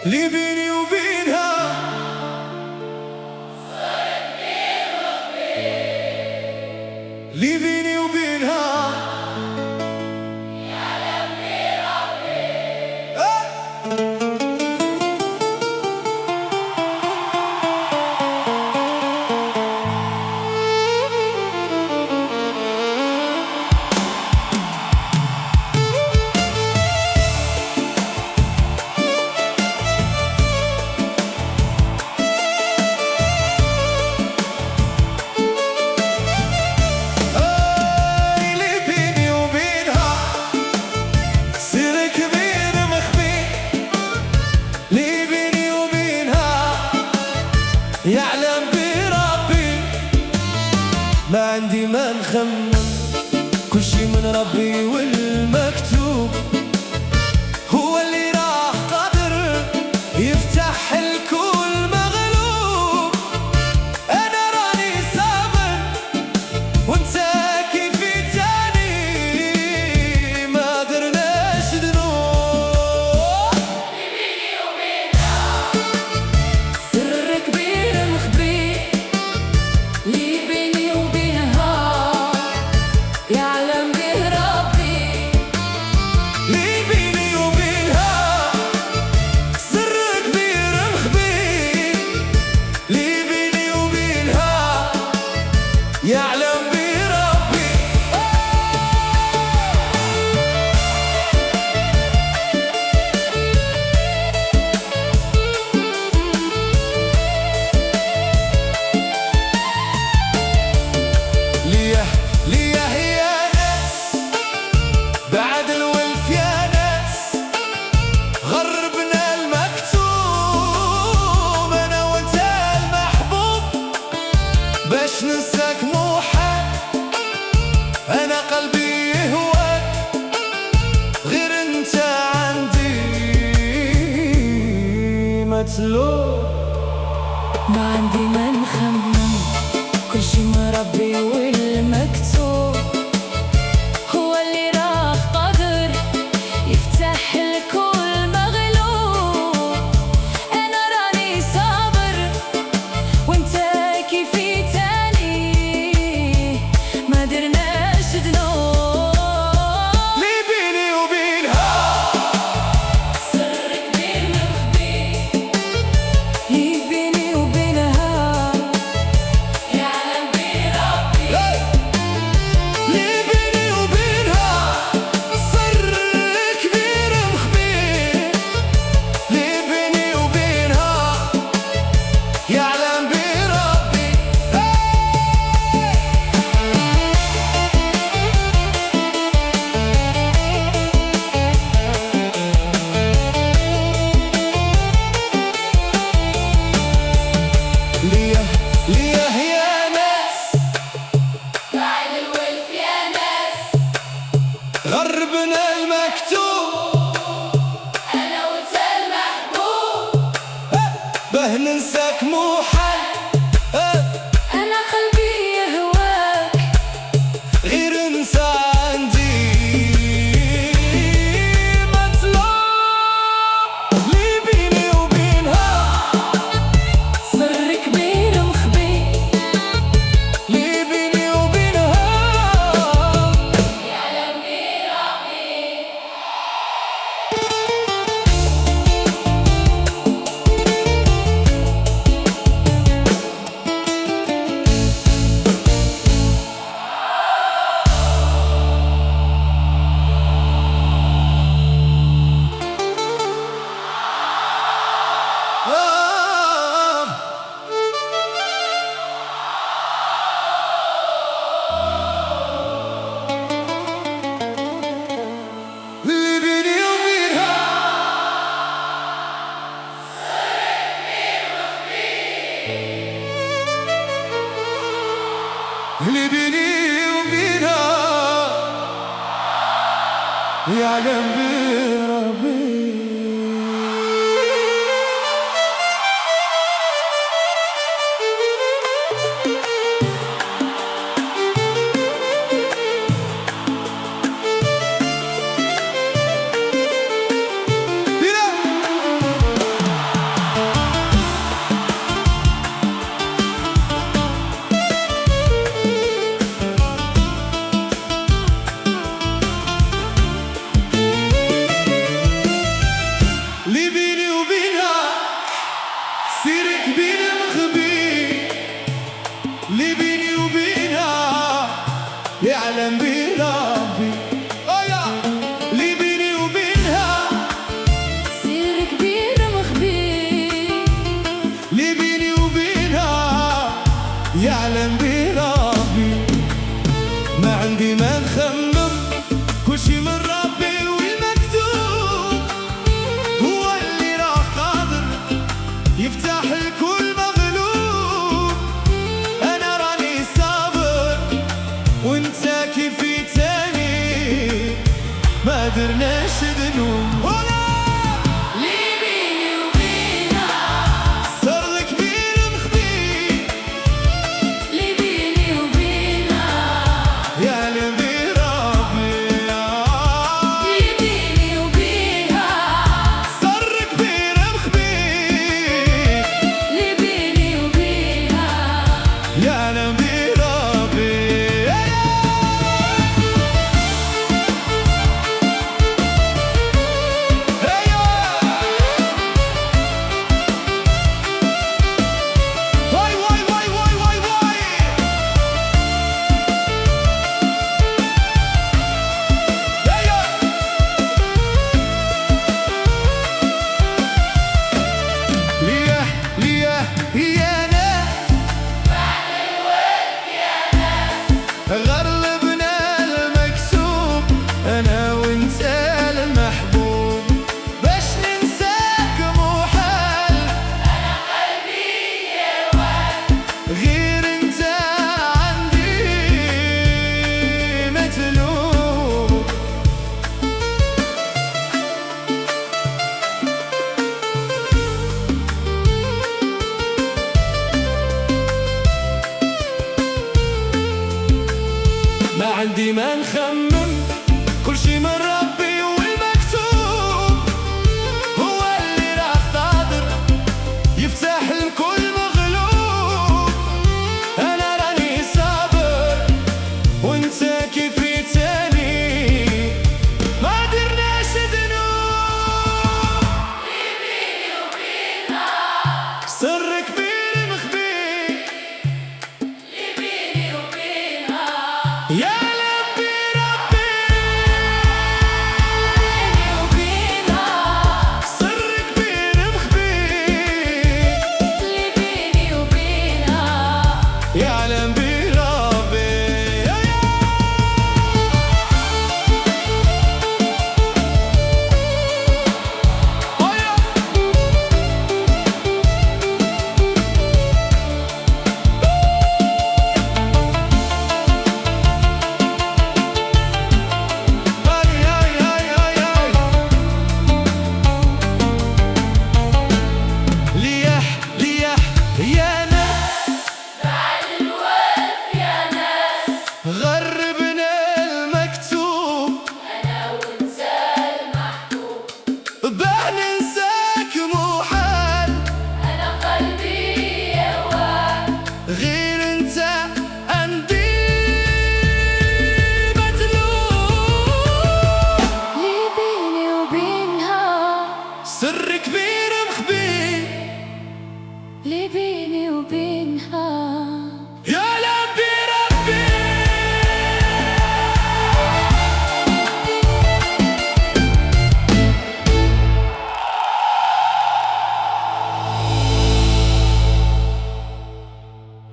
اللي بيني وبينها اللي بيني وبينها يعلم بربي ما عندي ما نخمم، كل شي من ربي والمكتوب هو اللي راح قادر يفتح الكل مغلوب. انا راني صابر وانت كيفي تاني ما درناش ذنوب. بيني وبينها سر كبير مخبي، اللي بيني وبينها يعلم به ربي. اللي بيني وبينها سر كبير مخبي، اللي بيني وبينها يعلم بربي. ليه هي ناس بعد الولف يا ناس غربنا المكتوب، انا وانت المحبوب باش ننساك مو حال. انا قلبي يهواك غير انت عندي مطلوب. ما عندي ما نخمم، كل شي من ربي والمكتوب هو اللي راح قادر يفتح الكل مغلوب. انا راني صابر وانت كيفي تاني ما درناش ذنوب. اللي بيني وبينها سر كبير مخبي، اللي بيني وبينها يعلم بربي. اللي بيني وبينها سر كبير مخبي، اللي بيني وبينها يعلم بربي. ليه هي ناس بعد الولف يا ناس غربنا المكتوب انا وانت المحبوب به ننساك مو حل. انا قلبي يهواك غير انت عندي مطلوب. اللي بيني وبينها سر كبير مخبي، اللي بيني وبينها يعلم بربي. اللي بيني وبينها اللي بيني وبينها يعلم بربي. سر كبير مخبي اللي بيني وبينها يعلم بربي بيني وبينها سر كبير مخبي اللي بيني وبينها يعلم بربي غربنا المكتوب أنا وأنت المحبوب باه ننساك محال أنا قلبي يهواك غير انت عندي مطلوب اللي بيني وبينها سر كبير مخبي اللي بيني وبينها